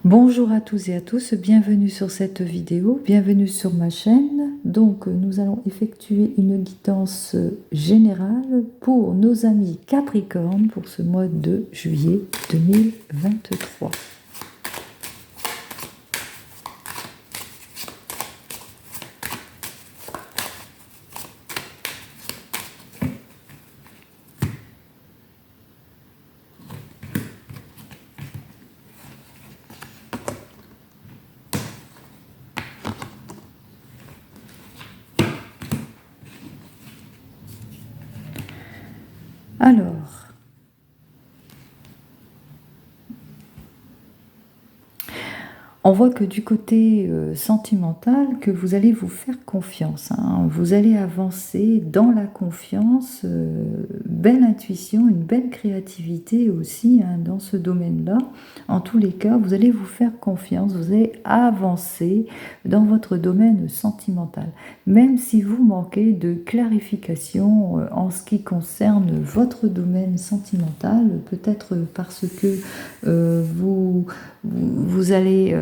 Bonjour à tous et à tous, bienvenue sur cette vidéo, bienvenue sur ma chaîne. Donc nous allons effectuer une guidance générale pour nos amis Capricorne pour ce mois de juillet 2023. Alors, on voit que du côté sentimental, que vous allez vous faire confiance, hein. Vous allez avancer dans la confiance, belle intuition, une belle créativité aussi, hein, dans ce domaine-là. En tous les cas, vous allez vous faire confiance, vous allez avancer dans votre domaine sentimental. Même si vous manquez de clarification en ce qui concerne votre domaine sentimental, peut-être parce que vous allez,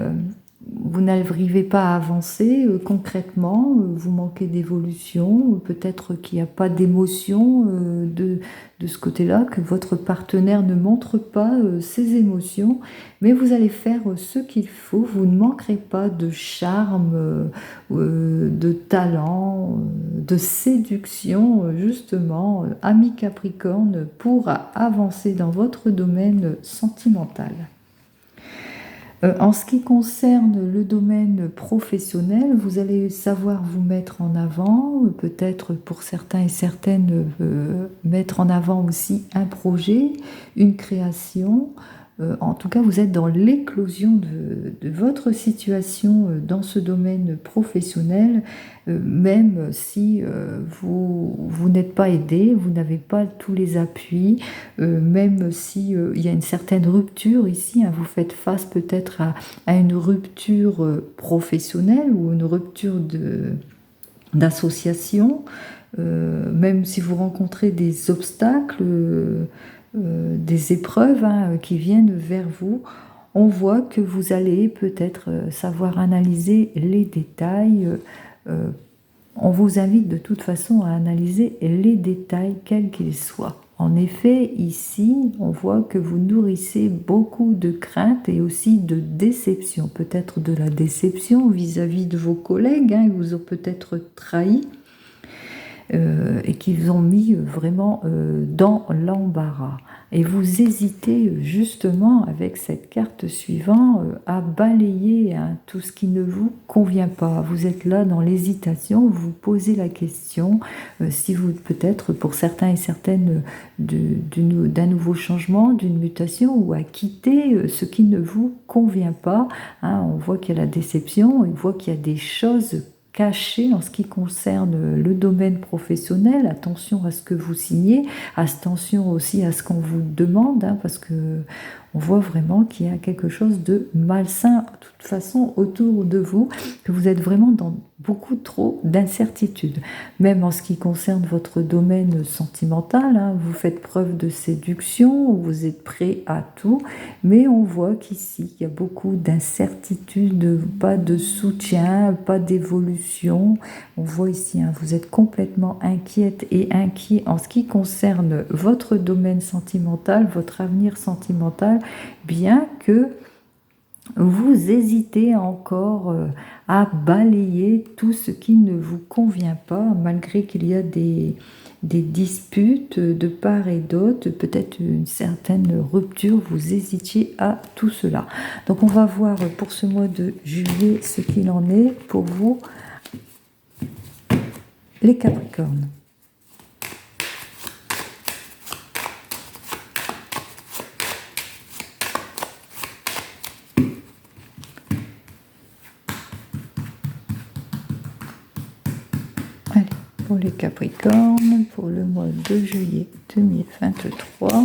vous n'arrivez pas à avancer concrètement, vous manquez d'évolution, peut-être qu'il n'y a pas d'émotion de ce côté-là, que votre partenaire ne montre pas ses émotions, mais vous allez faire ce qu'il faut, vous ne manquerez pas de charme, de talent, de séduction, justement, ami Capricorne, pour avancer dans votre domaine sentimental. En ce qui concerne le domaine professionnel, vous allez savoir vous mettre en avant, peut-être pour certains et certaines, mettre en avant aussi un projet, une création. En tout cas, vous êtes dans l'éclosion de votre situation dans ce domaine professionnel, même si vous n'êtes pas aidé, vous n'avez pas tous les appuis, même si il y a une certaine rupture ici, hein, vous faites face peut-être à une rupture professionnelle ou une rupture d'association, même si vous rencontrez des obstacles, des épreuves, hein, qui viennent vers vous, on voit que vous allez peut-être savoir analyser les détails. On vous invite de toute façon à analyser les détails, quels qu'ils soient. En effet, ici, on voit que vous nourrissez beaucoup de craintes et aussi de déception. Peut-être de la déception vis-à-vis de vos collègues, hein, ils vous ont peut-être trahi et qui vous ont mis vraiment dans l'embarras. Et vous hésitez justement avec cette carte suivante à balayer, hein, tout ce qui ne vous convient pas. Vous êtes là dans l'hésitation, vous posez la question si vous, peut-être pour certains et certaines, d'un nouveau changement, d'une mutation, ou à quitter ce qui ne vous convient pas, hein. On voit qu'il y a la déception, on voit qu'il y a des choses cachées en ce qui concerne le domaine professionnel. Attention à ce que vous signez, attention aussi à ce qu'on vous demande, hein, parce que on voit vraiment qu'il y a quelque chose de malsain de toute façon autour de vous, que vous êtes vraiment dans beaucoup trop d'incertitudes. Même en ce qui concerne votre domaine sentimental, hein, vous faites preuve de séduction, vous êtes prêt à tout, mais on voit qu'ici, il y a beaucoup d'incertitudes, pas de soutien, pas d'évolution. On voit ici, hein, vous êtes complètement inquiète et inquiet en ce qui concerne votre domaine sentimental, votre avenir sentimental, bien que vous hésitez encore à balayer tout ce qui ne vous convient pas, malgré qu'il y a des disputes de part et d'autre, peut-être une certaine rupture, vous hésitiez à tout cela. Donc on va voir pour ce mois de juillet ce qu'il en est pour vous, les Capricornes. Allez, pour les Capricornes, pour le mois de juillet 2023.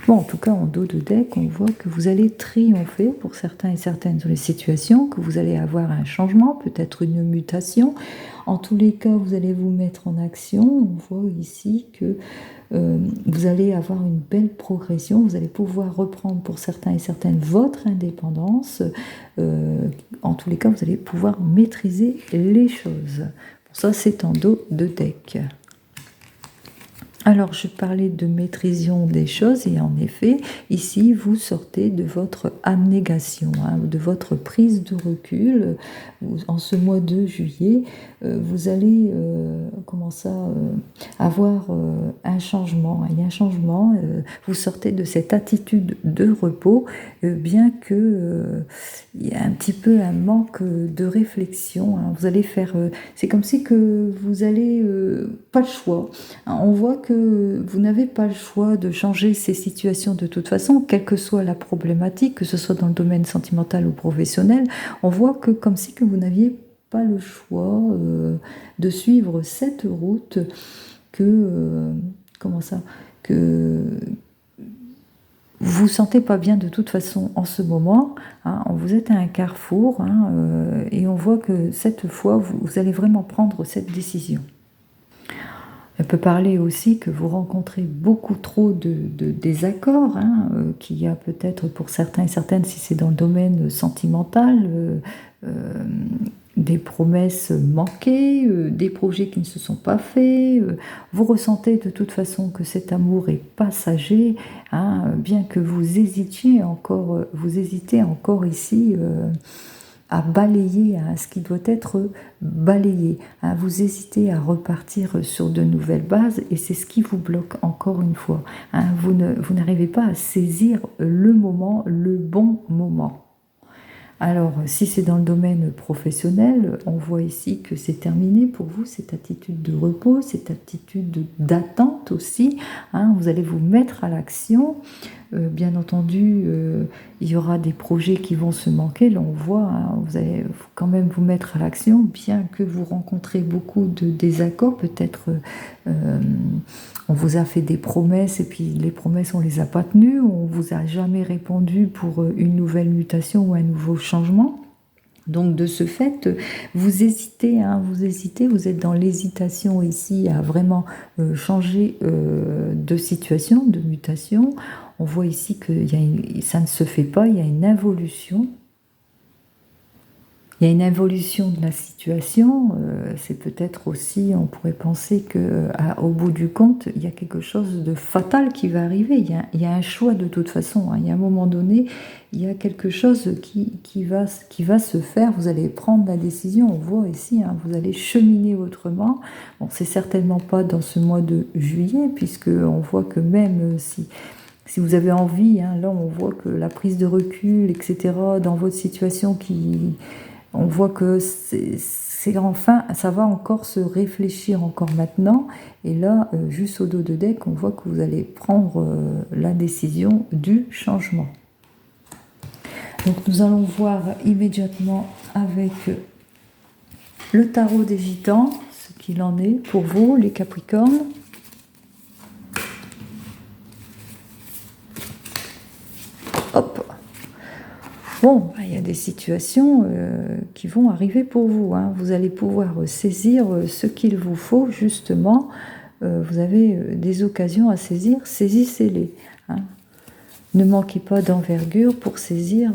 Bon, en tout cas, en dos de deck, on voit que vous allez triompher pour certains et certaines dans les situations, que vous allez avoir un changement, peut-être une mutation. En tous les cas, vous allez vous mettre en action. On voit ici que vous allez avoir une belle progression. Vous allez pouvoir reprendre pour certains et certaines votre indépendance. En tous les cas, vous allez pouvoir maîtriser les choses. Pour ça, c'est en dos de deck. Alors, je parlais de maîtrisation des choses et en effet, ici, vous sortez de votre abnégation, de votre prise de recul. En ce mois de juillet, vous allez avoir un changement. Il y a un changement, vous sortez de cette attitude de repos, bien que il y a un petit peu un manque de réflexion. Vous allez faire, c'est comme si que vous allez pas le choix. On voit que vous n'avez pas le choix de changer ces situations de toute façon, quelle que soit la problématique, que ce soit dans le domaine sentimental ou professionnel. On voit que comme si que vous n'aviez pas le choix de suivre cette route que vous vous sentez pas bien de toute façon en ce moment. Vous êtes à un carrefour et on voit que cette fois vous allez vraiment prendre cette décision. Elle peut parler aussi que vous rencontrez beaucoup trop de désaccords, qu'il y a peut-être pour certains et certaines, si c'est dans le domaine sentimental, des promesses manquées, des projets qui ne se sont pas faits. Vous ressentez de toute façon que cet amour est passager, bien que vous hésitez encore ici à balayer ce qui doit être balayé. Vous hésitez à repartir sur de nouvelles bases et c'est ce qui vous bloque encore une fois. Vous n'arrivez pas à saisir le moment, le bon moment. Alors, si c'est dans le domaine professionnel, on voit ici que c'est terminé pour vous, cette attitude de repos, cette attitude d'attente aussi. Vous allez vous mettre à l'action. Bien entendu, il y aura des projets qui vont se manquer. Là, on voit, vous allez quand même vous mettre à l'action, bien que vous rencontrez beaucoup de désaccords. Peut-être on vous a fait des promesses et puis les promesses, on les a pas tenues. On vous a jamais répondu pour une nouvelle mutation ou un nouveau changement. Donc de ce fait, vous hésitez, vous êtes dans l'hésitation ici à vraiment changer de situation, de mutation. On voit ici que ça ne se fait pas, il y a une involution. Il y a une involution de la situation. C'est peut-être aussi, on pourrait penser qu'au bout du compte, il y a quelque chose de fatal qui va arriver. Il y a un choix de toute façon. Il y a un moment donné, il y a quelque chose qui va se faire. Vous allez prendre la décision. On voit ici, vous allez cheminer autrement. Bon, c'est certainement pas dans ce mois de juillet, puisque on voit que même si vous avez envie, là on voit que la prise de recul, etc., dans votre situation, on voit que enfin, ça va encore se réfléchir encore maintenant. Et là, juste au dos de deck, on voit que vous allez prendre la décision du changement. Donc nous allons voir immédiatement avec le tarot des Gitans, ce qu'il en est pour vous, les Capricornes. Hop. Bon, il y a des situations qui vont arriver pour vous. Vous allez pouvoir saisir ce qu'il vous faut, justement. Vous avez des occasions à saisir, saisissez-les. Ne manquez pas d'envergure pour saisir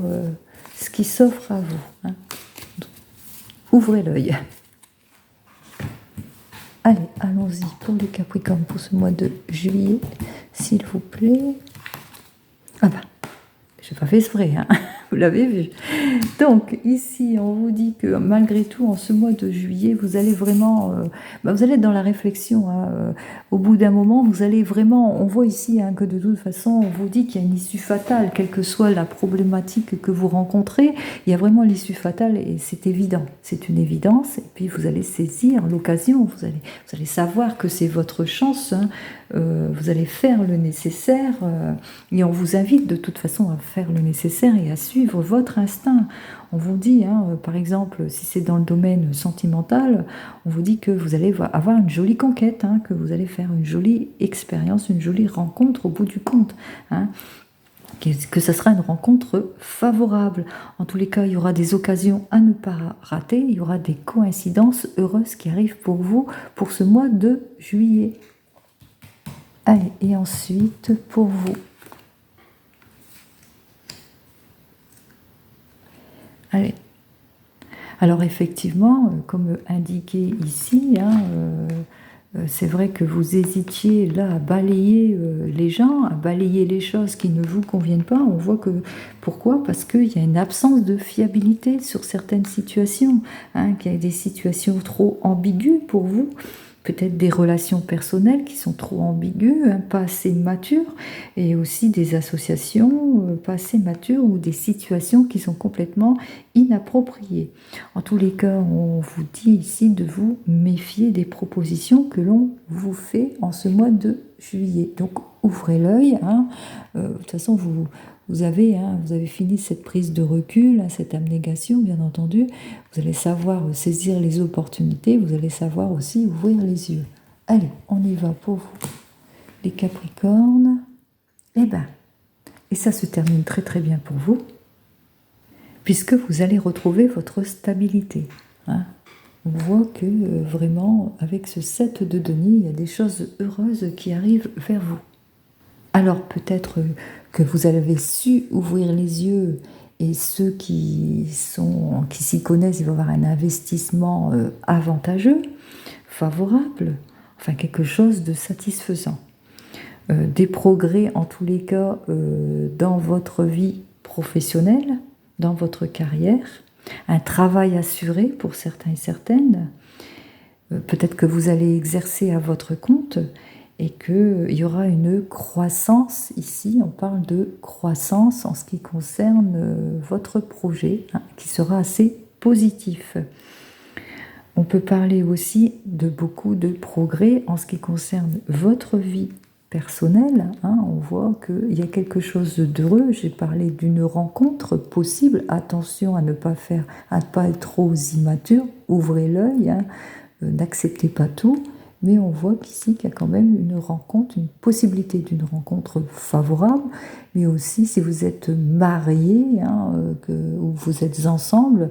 ce qui s'offre à vous. Ouvrez l'œil. Allez, allons-y pour les Capricornes pour ce mois de juillet, s'il vous plaît. Ah ben, je n'ai pas fait exprès, vous l'avez vu. Donc ici, on vous dit que malgré tout, en ce mois de juillet, vous allez vraiment, vous allez être dans la réflexion. Au bout d'un moment, vous allez vraiment, on voit ici que de toute façon, on vous dit qu'il y a une issue fatale, quelle que soit la problématique que vous rencontrez, il y a vraiment l'issue fatale et c'est évident, c'est une évidence. Et puis vous allez saisir l'occasion, vous allez savoir que c'est votre chance. Vous allez faire le nécessaire et on vous invite de toute façon à faire le nécessaire et à suivre votre instinct. On vous dit, par exemple, si c'est dans le domaine sentimental, on vous dit que vous allez avoir une jolie conquête, que vous allez faire une jolie expérience, une jolie rencontre au bout du compte. que ça sera une rencontre favorable. En tous les cas, il y aura des occasions à ne pas rater, il y aura des coïncidences heureuses qui arrivent pour vous pour ce mois de juillet. Allez, et ensuite, pour vous. Allez. Alors effectivement, comme indiqué ici, c'est vrai que vous hésitiez là à balayer les gens, à balayer les choses qui ne vous conviennent pas. On voit que pourquoi? Parce qu'il y a une absence de fiabilité sur certaines situations, qu'il y a des situations trop ambiguës pour vous. Peut-être des relations personnelles qui sont trop ambiguës, pas assez matures, et aussi des associations pas assez matures ou des situations qui sont complètement inappropriées. En tous les cas, on vous dit ici de vous méfier des propositions que l'on vous fait en ce mois de juillet. Donc ouvrez l'œil. De toute façon, vous avez fini cette prise de recul, cette abnégation, bien entendu. Vous allez savoir saisir les opportunités, vous allez savoir aussi ouvrir les yeux. Allez, on y va pour vous. Les Capricornes. Et ça se termine très très bien pour vous, puisque vous allez retrouver votre stabilité. On voit que vraiment, avec ce 7 de denier, il y a des choses heureuses qui arrivent vers vous. Alors peut-être que vous avez su ouvrir les yeux, et ceux qui s'y connaissent, ils vont avoir un investissement avantageux, favorable, enfin quelque chose de satisfaisant. Des progrès en tous les cas dans votre vie professionnelle, dans votre carrière, un travail assuré pour certains et certaines. Peut-être que vous allez exercer à votre compte et qu'il y aura une croissance. Ici, on parle de croissance en ce qui concerne votre projet, qui sera assez positif. On peut parler aussi de beaucoup de progrès en ce qui concerne votre vie personnelle. On voit qu'il y a quelque chose d'heureux. J'ai parlé d'une rencontre possible. Attention à ne pas être trop immature. Ouvrez l'œil, n'acceptez pas tout. Mais on voit qu'ici, qu'il y a quand même une rencontre, une possibilité d'une rencontre favorable. Mais aussi, si vous êtes mariés ou vous êtes ensemble,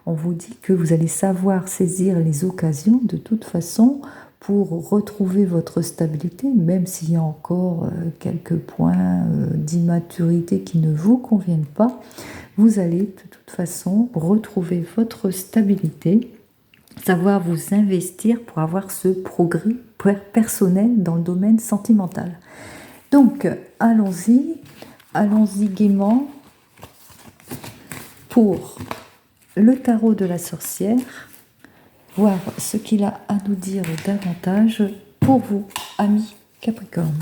on vous dit que vous allez savoir saisir les occasions de toute façon pour retrouver votre stabilité, même s'il y a encore quelques points d'immaturité qui ne vous conviennent pas. Vous allez de toute façon retrouver votre stabilité, savoir vous investir pour avoir ce progrès personnel dans le domaine sentimental. Donc, allons-y gaiement pour le tarot de la sorcière, voir ce qu'il a à nous dire davantage pour vous, amis Capricorne.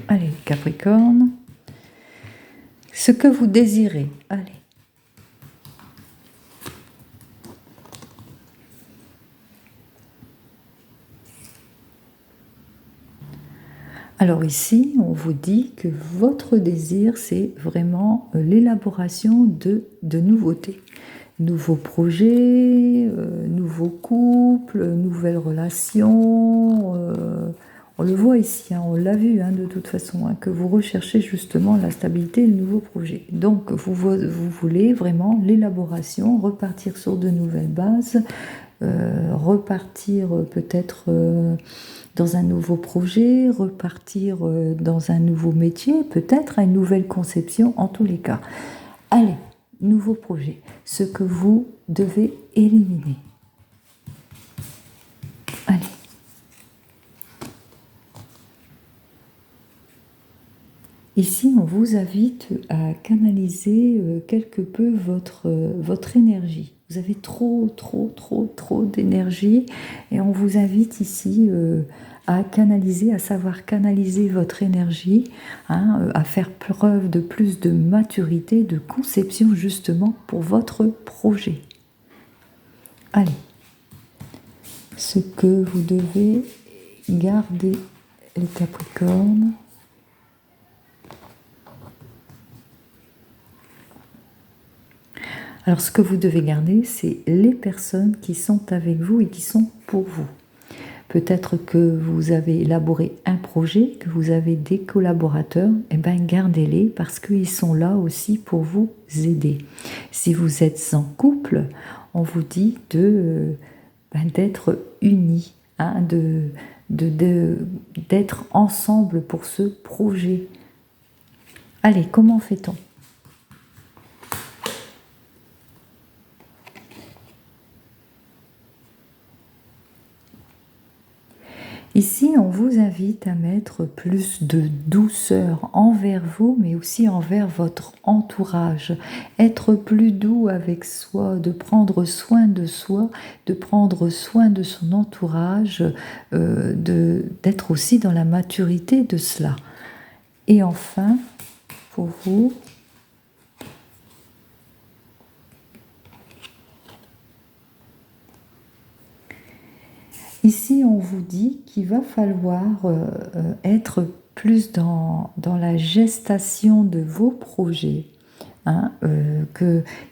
Allez, Capricorne, ce que vous désirez, allez. Alors ici, on vous dit que votre désir, c'est vraiment l'élaboration de nouveautés. Nouveaux projets, nouveaux couples, nouvelles relations. On le voit ici, on l'a vu de toute façon, que vous recherchez justement la stabilité et le nouveau projet. Donc vous voulez vraiment l'élaboration, repartir sur de nouvelles bases, repartir peut-être dans un nouveau projet, repartir dans un nouveau métier, peut-être à une nouvelle conception, en tous les cas. Allez, nouveau projet, ce que vous devez éliminer. Allez. Ici, on vous invite à canaliser quelque peu votre énergie. Vous avez trop d'énergie et on vous invite ici à savoir canaliser votre énergie, à faire preuve de plus de maturité, de conception justement pour votre projet. Allez, ce que vous devez garder, les Capricornes. Alors ce que vous devez garder, c'est les personnes qui sont avec vous et qui sont pour vous. Peut-être que vous avez élaboré un projet, que vous avez des collaborateurs, eh bien gardez-les parce qu'ils sont là aussi pour vous aider. Si vous êtes en couple, on vous dit d'être unis, hein, d'être ensemble pour ce projet. Allez, comment fait-on ? Ici, on vous invite à mettre plus de douceur envers vous, mais aussi envers votre entourage. Être plus doux avec soi, de prendre soin de soi, de prendre soin de son entourage, d'être aussi dans la maturité de cela. Et enfin, pour vous, ici, on vous dit qu'il va falloir être plus dans la gestation de vos projets. Hein,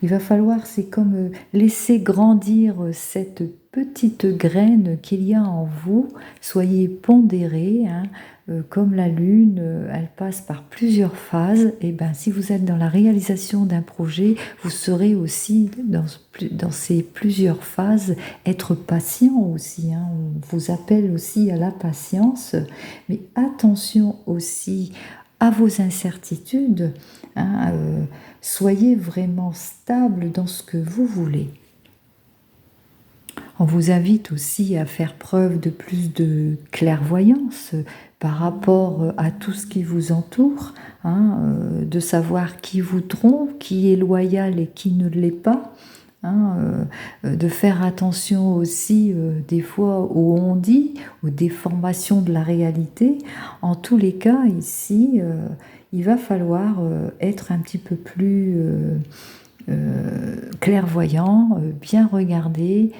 il va falloir, c'est comme laisser grandir cette petite graine qu'il y a en vous. Soyez pondérés, hein, comme la lune, elle passe par plusieurs phases. Et ben, si vous êtes dans la réalisation d'un projet, vous serez aussi dans ces plusieurs phases. Être patient aussi, hein, on vous appelle aussi à la patience, mais attention aussi à vos incertitudes. Hein, soyez vraiment stable dans ce que vous voulez. On vous invite aussi à faire preuve de plus de clairvoyance par rapport à tout ce qui vous entoure, hein, de savoir qui vous trompe, qui est loyal et qui ne l'est pas. Hein, de faire attention aussi des fois aux on-dit, aux déformations de la réalité. En tous les cas, ici, il va falloir être un petit peu plus clairvoyant, bien regarder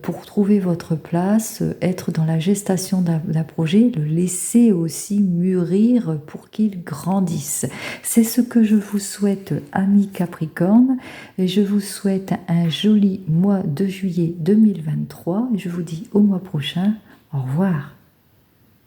pour trouver votre place, être dans la gestation d'un projet, le laisser aussi mûrir pour qu'il grandisse. C'est ce que je vous souhaite, amis Capricorne, et je vous souhaite un joli mois de juillet 2023. Je vous dis au mois prochain. Au revoir.